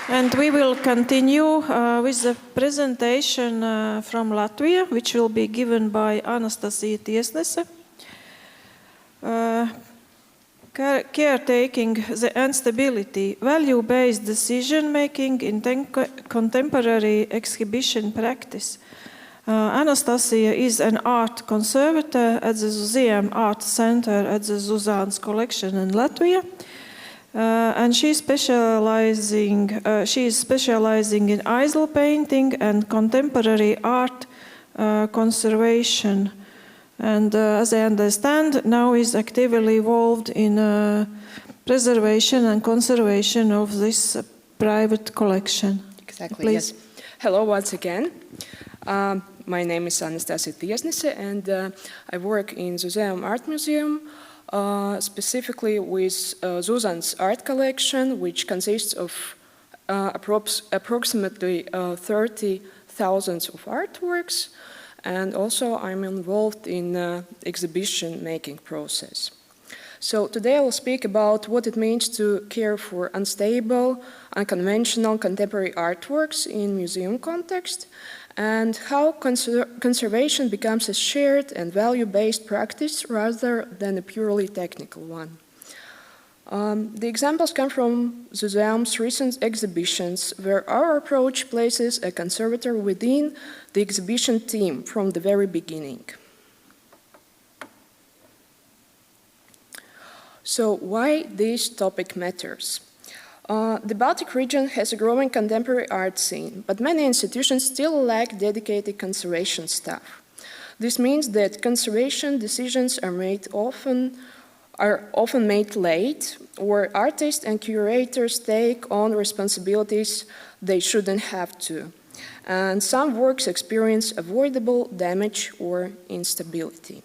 And we will continue with the presentation from Latvia, which will be given by Anastasija Tiesnese. Caretaking the instability, value-based decision-making in contemporary exhibition practice. Anastasija is an art conservator at the Zuzeum Art Center at the Zuzeum's collection in Latvia. And she is specializing in easel painting and contemporary art conservation. And as I understand, now is actively involved in preservation and conservation of this private collection. Exactly, Please. yes. Hello once again. My name is Anastasija Tiesnese, and I work in Zuzeum Art Museum, specifically with Zuzeum's art collection, which consists of approximately 30,000 of artworks. And also I'm involved in the exhibition making process. So today I will speak about what it means to care for unstable, unconventional contemporary artworks in museum context, and how conservation becomes a shared and value-based practice rather than a purely technical one. The examples come from Zuzeum's recent exhibitions, where our approach places a conservator within the exhibition team from the very beginning. So why this topic matters? The Baltic region has a growing contemporary art scene, but many institutions still lack dedicated conservation staff. This means that conservation decisions are often made late, or artists and curators take on responsibilities they shouldn't have to. And some works experience avoidable damage or instability.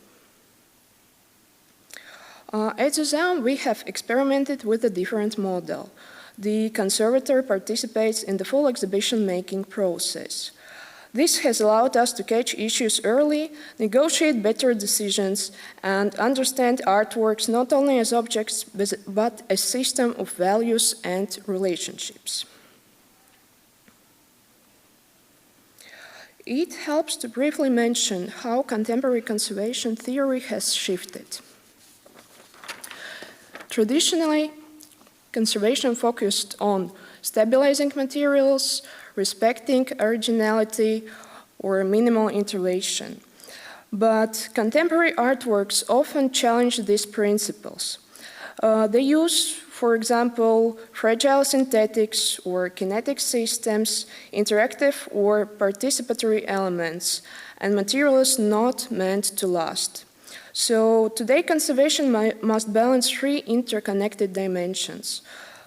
At Zuzeum, we have experimented with a different model. The conservator participates in the full exhibition making process. This has allowed us to catch issues early, negotiate better decisions, and understand artworks not only as objects, but a system of values and relationships. It helps to briefly mention how contemporary conservation theory has shifted. Traditionally, conservation focused on stabilizing materials, respecting originality, or minimal intervention. But contemporary artworks often challenge these principles. They use, for example, fragile synthetics or kinetic systems, interactive or participatory elements, and materials not meant to last. So today conservation must balance three interconnected dimensions.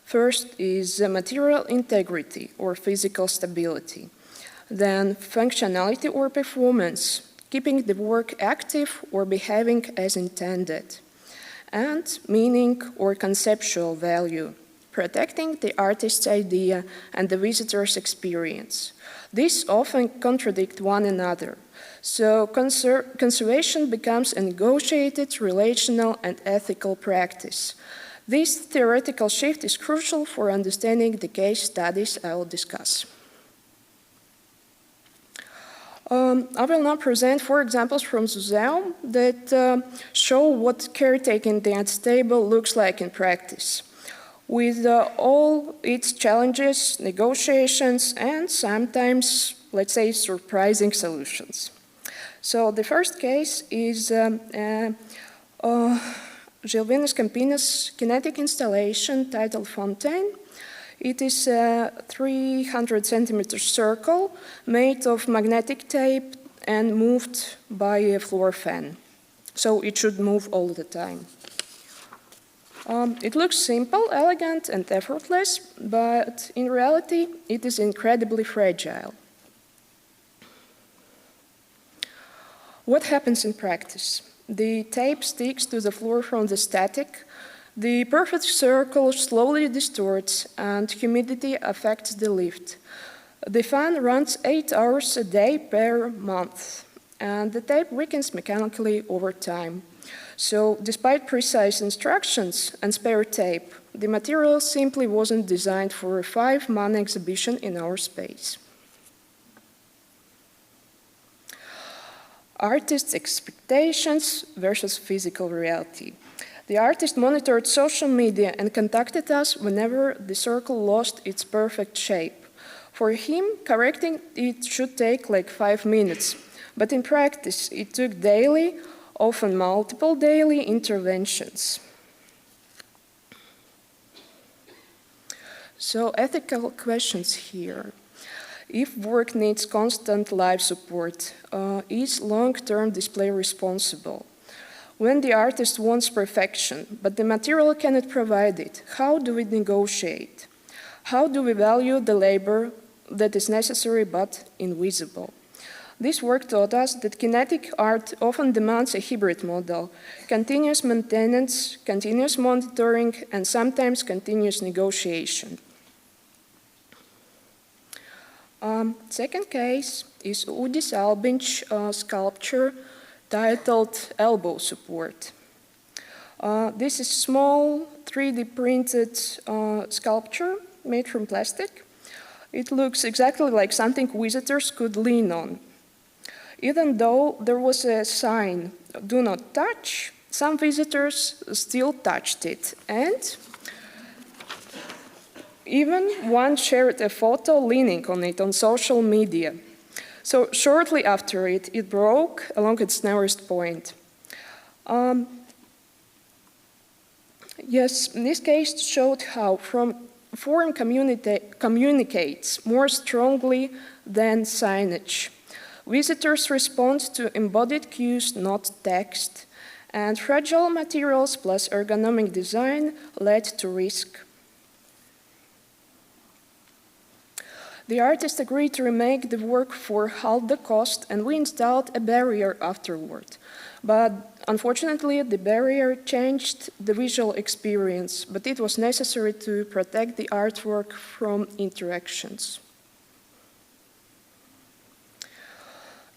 First is material integrity or physical stability. Then functionality or performance, keeping the work active or behaving as intended. And meaning or conceptual value, protecting the artist's idea and the visitor's experience. These often contradict one another. So conservation becomes a negotiated, relational, and ethical practice. This theoretical shift is crucial for understanding the case studies I will discuss. I will now present 4 examples from Zuzeum that show what caretaking the unstable looks like in practice, with all its challenges, negotiations, and sometimes, let's say, surprising solutions. So the first case is Žilvinas Campinas kinetic installation titled Fontaine. It is a 300 centimeter circle made of magnetic tape and moved by a floor fan. So it should move all the time. It looks simple, elegant, and effortless, but in reality, it is incredibly fragile. What happens in practice? The tape sticks to the floor from the static. The perfect circle slowly distorts and humidity affects the lift. The fan runs 8 hours a day per month, and the tape weakens mechanically over time. So, despite precise instructions and spare tape, the material simply wasn't designed for a 5-month exhibition in our space. Artists' expectations versus physical reality. The artist monitored social media and contacted us whenever the circle lost its perfect shape. For him, correcting it should take like 5 minutes, but in practice, it took daily, often multiple daily interventions. So, ethical questions here. If work needs constant live support, is long-term display responsible? When the artist wants perfection, but the material cannot provide it, how do we negotiate? How do we value the labor that is necessary but invisible? This work taught us that kinetic art often demands a hybrid model: continuous maintenance, continuous monitoring, and sometimes continuous negotiation. Second case is Udis Albiņš sculpture titled Elbow Support. This is small 3D printed sculpture made from plastic. It looks exactly like something visitors could lean on. Even though there was a sign, "Do not touch," some visitors still touched it, and even one shared a photo leaning on it on social media. So shortly after it broke along its narrowest point. Yes, this case showed how form communicates more strongly than signage. Visitors respond to embodied cues, not text, and fragile materials plus ergonomic design led to risk. The artist agreed to remake the work for half the cost, and we installed a barrier afterward. But unfortunately, the barrier changed the visual experience, but it was necessary to protect the artwork from interactions.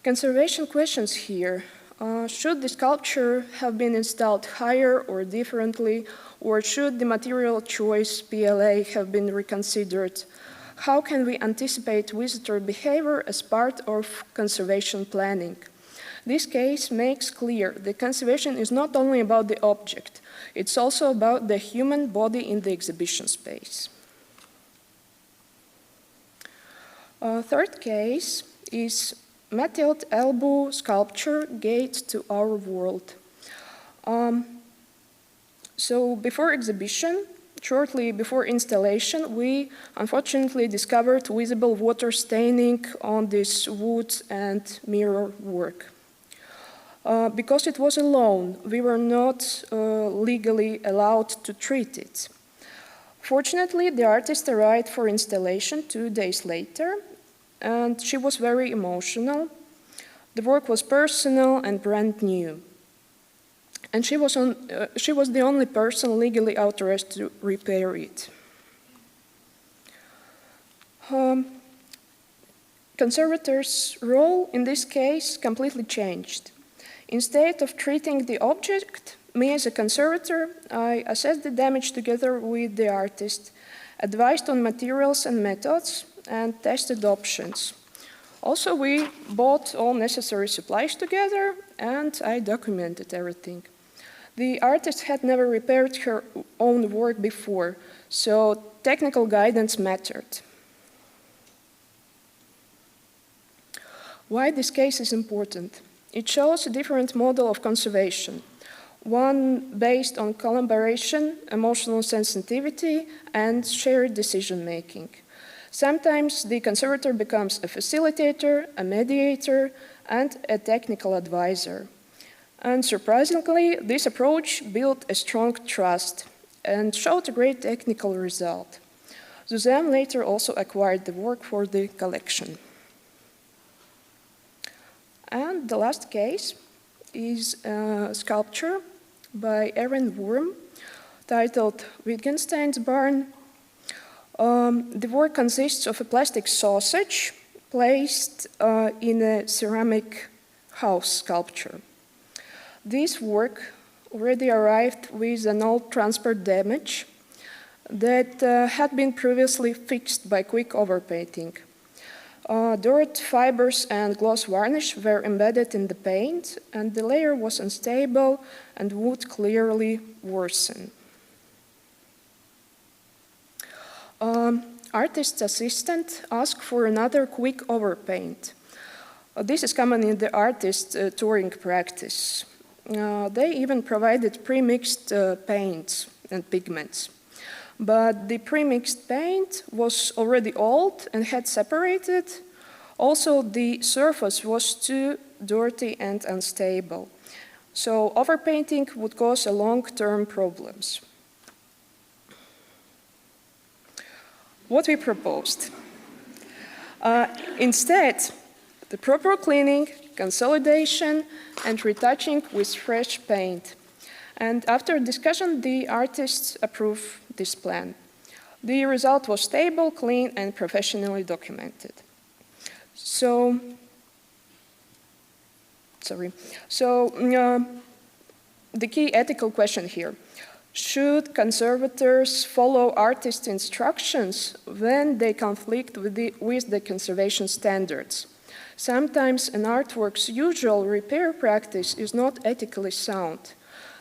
Conservation questions here. Should the sculpture have been installed higher or differently, or should the material choice PLA have been reconsidered? How can we anticipate visitor behavior as part of conservation planning? This case makes clear that conservation is not only about the object, it's also about the human body in the exhibition space. Third case is Mathild elbow sculpture, Gate to Our World. So before exhibition, shortly before installation, we unfortunately discovered visible water staining on this wood and mirror work. Because it was a loan, we were not legally allowed to treat it. Fortunately, the artist arrived for installation 2 days later, and she was very emotional. The work was personal and brand new. And she was the only person legally authorized to repair it. Conservators' role in this case completely changed. Instead of treating the object, me as a conservator, I assessed the damage together with the artist, advised on materials and methods, and tested options. Also, we bought all necessary supplies together, and I documented everything. The artist had never repaired her own work before, so technical guidance mattered. Why this case is important? It shows a different model of conservation, one based on collaboration, emotional sensitivity, and shared decision-making. Sometimes the conservator becomes a facilitator, a mediator, and a technical advisor. And surprisingly, this approach built a strong trust and showed a great technical result. Zuzeum later also acquired the work for the collection. And the last case is a sculpture by Aaron Wurm titled Wittgenstein's Barn. The work consists of a plastic sausage placed in a ceramic house sculpture. This work already arrived with an old transport damage that had been previously fixed by quick overpainting. Dirt fibers and gloss varnish were embedded in the paint, and the layer was unstable and would clearly worsen. Artist's assistant asked for another quick overpaint. This is common in the artist touring practice. They even provided pre-mixed paints and pigments. But the pre-mixed paint was already old and had separated. Also, the surface was too dirty and unstable. So overpainting would cause long-term problems. What we proposed? Instead, the proper cleaning, consolidation, and retouching with fresh paint. And after discussion, the artists approved this plan. The result was stable, clean, and professionally documented. So the key ethical question here: should conservators follow artist instructions when they conflict with the conservation standards? Sometimes an artwork's usual repair practice is not ethically sound.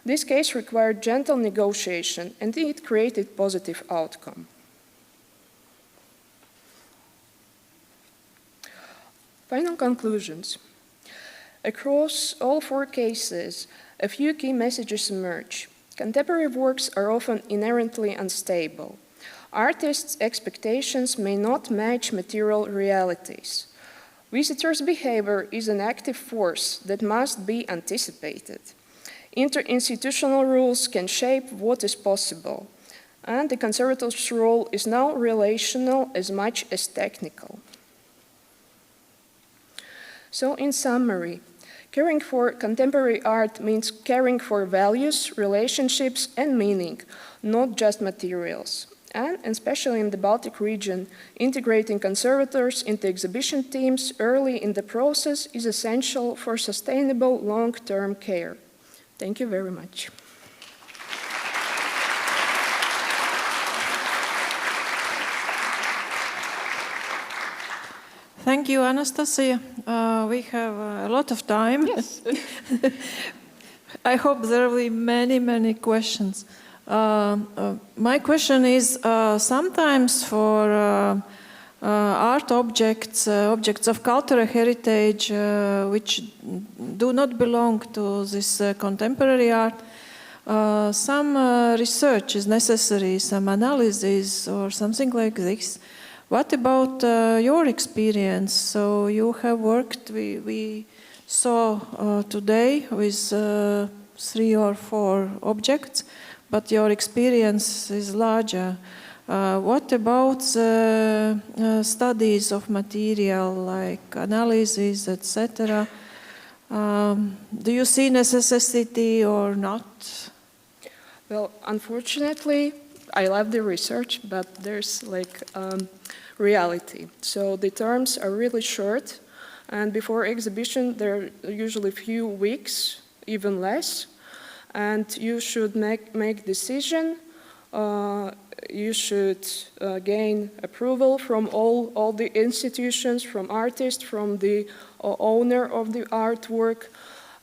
This case required gentle negotiation, and it created positive outcome. Final conclusions. Across all 4 cases, a few key messages emerge. Contemporary works are often inherently unstable. Artists' expectations may not match material realities. Visitors' behavior is an active force that must be anticipated. Interinstitutional rules can shape what is possible, and the conservator's role is now relational as much as technical. So, in summary, caring for contemporary art means caring for values, relationships, and meaning, not just materials. And especially in the Baltic region, integrating conservators into exhibition teams early in the process is essential for sustainable long-term care. Thank you very much. Thank you, Anastasija. We have a lot of time. Yes. I hope there will be many questions. My question is, sometimes for art objects, objects of cultural heritage, which do not belong to this contemporary art, some research is necessary, some analysis or something like this. What about your experience? So you have worked, we saw today with 3 or 4 objects, but your experience is larger. What about studies of material, like analysis, etc.? Do you see necessity or not? Well, unfortunately, I love the research, but there's reality. So the terms are really short, and before exhibition, they're usually a few weeks, even less. And you should make decision. You should gain approval from all the institutions, from artists, from the owner of the artwork,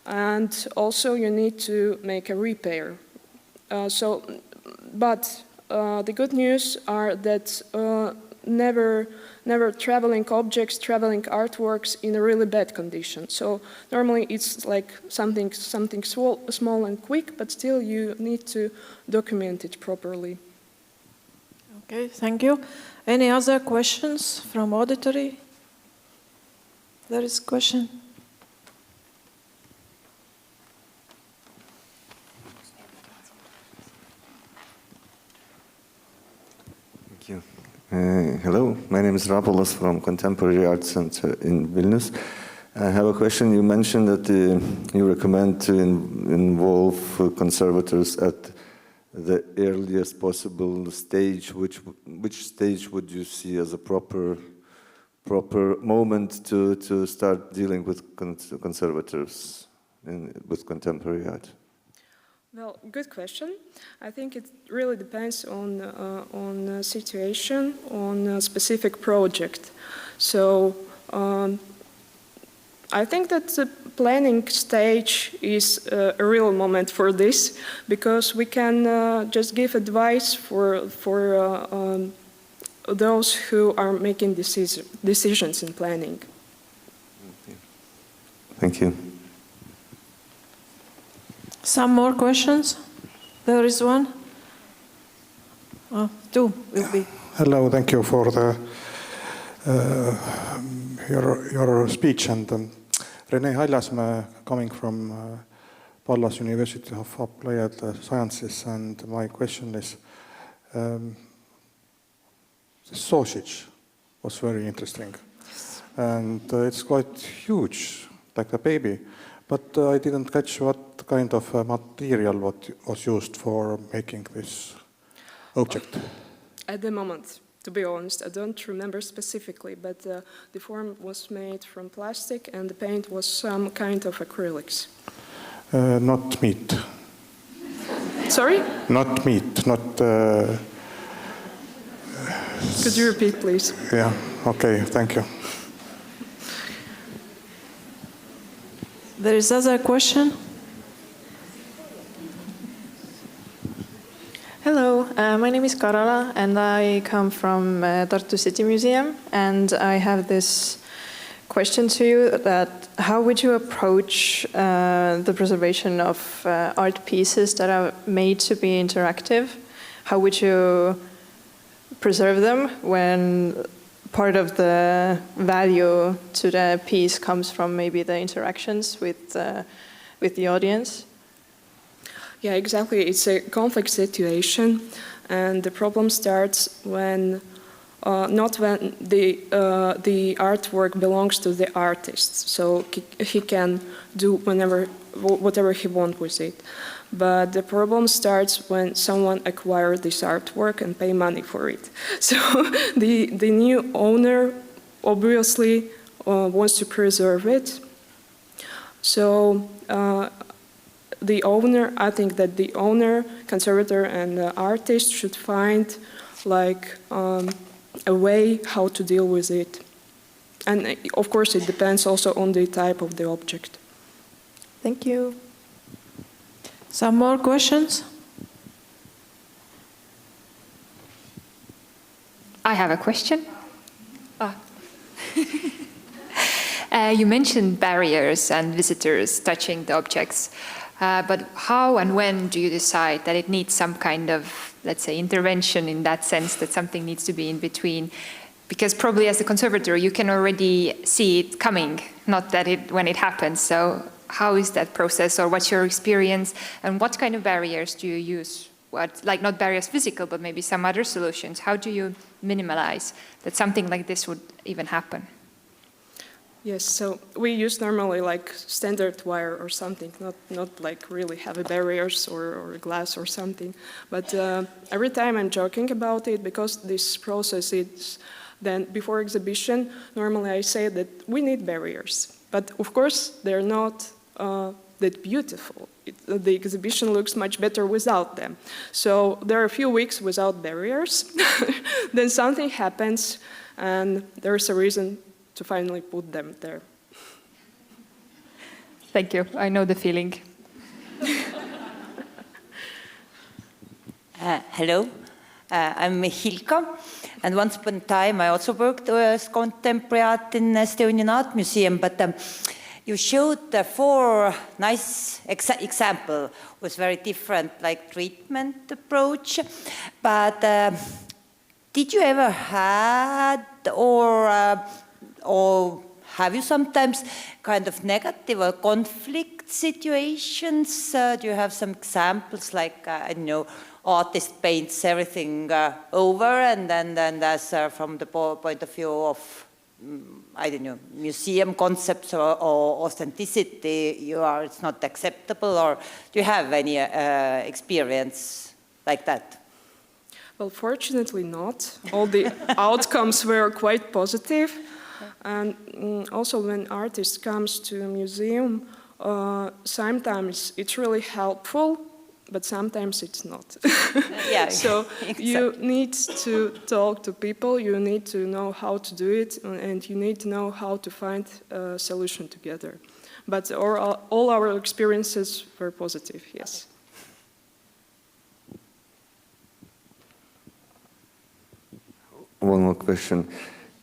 and also you need to make a repair. But the good news are that never traveling objects, traveling artworks in a really bad condition. So normally it's like something small and quick, but still you need to document it properly. Okay, thank you. Any other questions from auditory? There is a question. Thank you. Hello, my name is Rapolas from Contemporary Art Center in Vilnius. I have a question. You mentioned that you recommend to involve conservators at the earliest possible stage. Which stage would you see as a proper moment to start dealing with conservators with contemporary art? Well, good question. I think it really depends on the situation, on a specific project. So I think that the planning stage is a real moment for this, because we can just give advice for those who are making decisions in planning. Thank you. Some more questions? There is one. Oh, two will be. Hello, thank you for the your speech. And Rene Haljasmäe, coming from Pallas University of Applied Sciences, and my question is, the sausage was very interesting, and it's quite huge, like a baby. But I didn't catch what kind of material was used for making this object. At the moment, to be honest, I don't remember specifically, but the form was made from plastic and the paint was some kind of acrylics. Not meat. Sorry? Not meat, not... Could you repeat, please? Yeah, okay, thank you. There is other question. Hello, my name is Karala and I come from Tartu City Museum, and I have this question to you that how would you approach the preservation of art pieces that are made to be interactive? How would you preserve them when part of the value to the piece comes from maybe the interactions with the audience? Yeah, exactly. It's a complex situation, and the problem starts when not when the artwork belongs to the artist, so he can do whatever he wants with it. But the problem starts when someone acquires this artwork and pay money for it. So the new owner obviously wants to preserve it. So I think that the owner, conservator, and the artist should find like a way how to deal with it. And of course it depends also on the type of the object. Thank you. Some more questions? I have a question. You mentioned barriers and visitors touching the objects, but how and when do you decide that it needs some kind of, let's say, intervention in that sense, that something needs to be in between? Because probably as a conservator, you can already see it coming, not that when it happens. So how is that process, or what's your experience, and what kind of barriers do you use? Like not barriers physical, but maybe some other solutions. How do you minimize that something like this would even happen? Yes, so we use normally like standard wire or something, not like really heavy barriers or glass or something. But every time I'm joking about it, because this process is then before exhibition, normally I say that we need barriers. But of course, they're not that beautiful. The exhibition looks much better without them. So there are a few weeks without barriers, then something happens and there's a reason to finally put them there. Thank you. I know the feeling. Hello, I'm Hilka, and once upon a time I also worked as contemporary art in Estonian Art Museum, but you showed 4 nice examples with very different like treatment approach, but did you ever had or have you sometimes kind of negative or conflict situations? Do you have some examples like, I don't know, artist paints everything over and then there's from the point of view of, I don't know, museum concepts or authenticity, it's not acceptable, or do you have any experience like that? Well, fortunately not. All the outcomes were quite positive. And also when artist comes to a museum, sometimes it's really helpful but sometimes it's not. Yeah, So exactly. you need to talk to people, you need to know how to do it, and you need to know how to find a solution together. But all our experiences were positive, yes. One more question.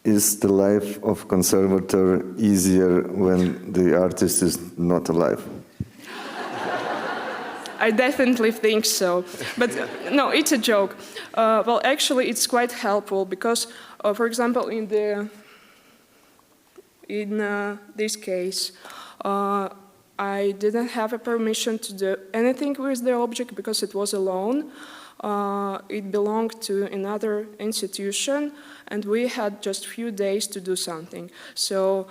Is the life of conservator easier when the artist is not alive? I definitely think so. But no, it's a joke. Well, actually, it's quite helpful because, for example, in this case, I didn't have a permission to do anything with the object because it was alone. It belonged to another institution, and we had just few days to do something. So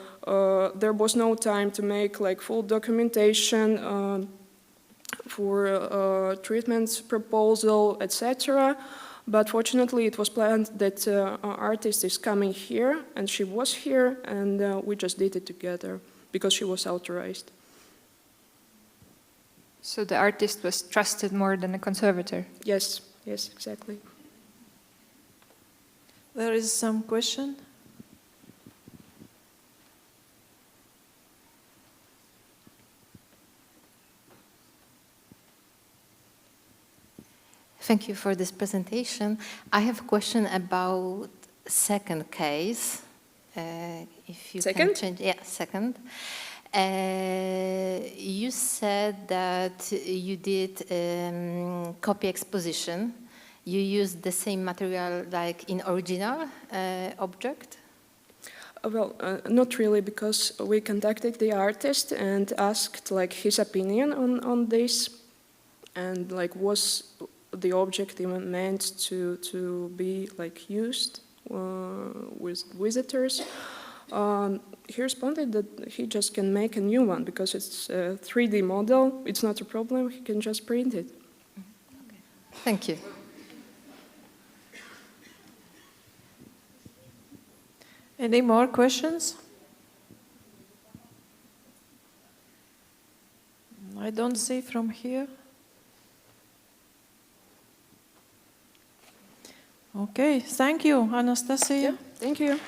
there was no time to make like full documentation for treatment proposal, etc. But fortunately, it was planned that our artist is coming here, and she was here, and we just did it together because she was authorized. So the artist was trusted more than a conservator? Yes, yes, exactly. There is some question. Thank you for this presentation. I have a question about second case. If you Second? can change, yeah, second. You said that you did copy exposition. You used the same material like in original object? Well, not really, because we contacted the artist and asked like his opinion on this, and like was the object even meant to be like used with visitors. He responded that he just can make a new one because it's a 3D model. It's not a problem. He can just print it. Okay. Thank you. Any more questions? I don't see from here. Okay, thank you, Anastasija. Thank you.